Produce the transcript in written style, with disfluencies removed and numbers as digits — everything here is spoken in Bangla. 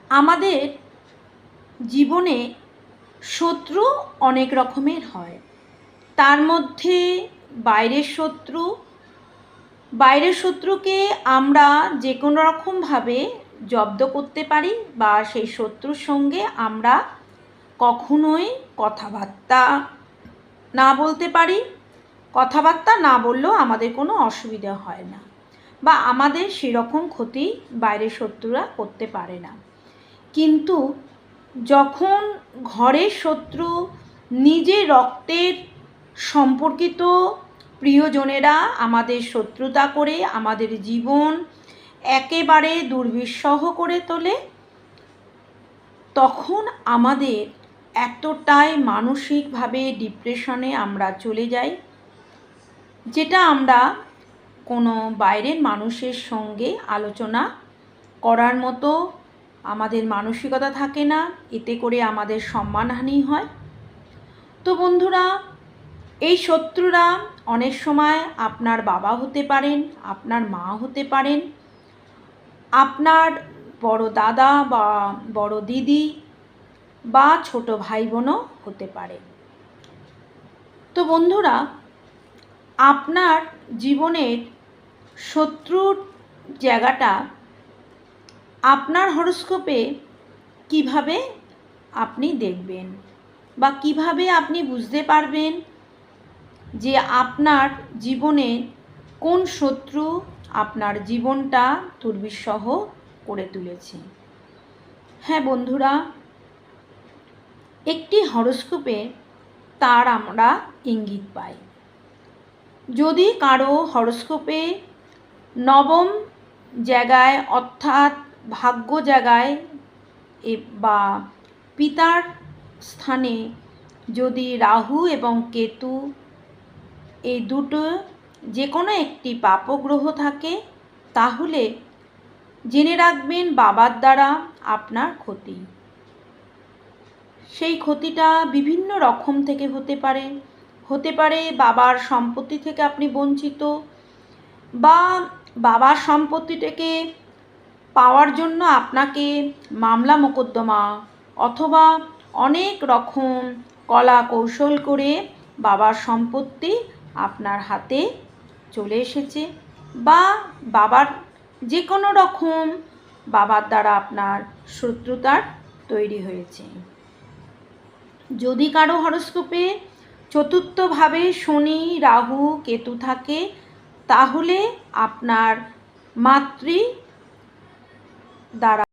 আমাদের জীবনে শত্রু অনেক রকমের হয়। তার মধ্যে বাইরের শত্রুকে আমরা যে কোনো রকমভাবে জব্দ করতে পারি বা সেই শত্রুর সঙ্গে আমরা কখনোই কথাবার্তা না বলতে পারি। কথাবার্তা না বললেও আমাদের কোনো অসুবিধা হয় না বা আমাদের সেরকম ক্ষতি বাইরের শত্রুরা করতে পারে না। কিন্তু যখন ঘরের শত্রু নিজের রক্তের সম্পর্কিত প্রিয়জনেরা আমাদের শত্রুতা করে আমাদের জীবন একেবারে দুর্বিষহ করে তোলে, তখন আমাদের এতটাই মানসিকভাবে ডিপ্রেশনে আমরা চলে যাই, যেটা আমরা কোনো বাইরের মানুষের সঙ্গে আলোচনা করার মতো আমাদের মানসিকতা থাকে না। এতে করে আমাদের সম্মানহানি হয়। তো বন্ধুরা, এই শত্রুরা অনেক সময় আপনার বাবা হতে পারেন, আপনার মা হতে পারেন, আপনার বড় দাদা বা বড় দিদি বা ছোট ভাই বোনও হতে পারে। তো বন্ধুরা, আপনার জীবনের শত্রুর জায়গাটা আপনার হরোস্কোপে কিভাবে আপনি দেখবেন বা কিভাবে আপনি বুঝতে পারবেন যে আপনার জীবনে কোন শত্রু আপনার জীবনটা দুর্বিষহ করে তুলেছে। হ্যাঁ বন্ধুরা, একটি হরোস্কোপে তার আমরা ইঙ্গিত পাই। যদি কারো হরোস্কোপে নবম জায়গায় অর্থাৎ ভাগ্য জায়গায় বা পিতার স্থানে যদি রাহু এবং কেতু এই দুটো যে কোনো একটি পাপগ্রহ থাকে, তাহলে জেনে রাখবেন বাবার দ্বারা আপনার ক্ষতি। সেই ক্ষতিটা বিভিন্ন রকম থেকে হতে পারে বাবার সম্পত্তি থেকে আপনি বঞ্চিত, বা বাবার সম্পত্তিটাকে পাওয়ার জন্য আপনাকে মামলা মোকদ্দমা অথবা অনেক রকম কলা কৌশল করে বাবার সম্পত্তি আপনার হাতে চলে এসেছে, বা বাবার যে কোনো রকম বাবার দ্বারা আপনার শত্রুতার তৈরি হয়েছে। যদি কারো হরোস্কোপে চতুর্থভাবে শনি রাহু কেতু থাকে, তাহলে আপনার মাতৃ দ্বারা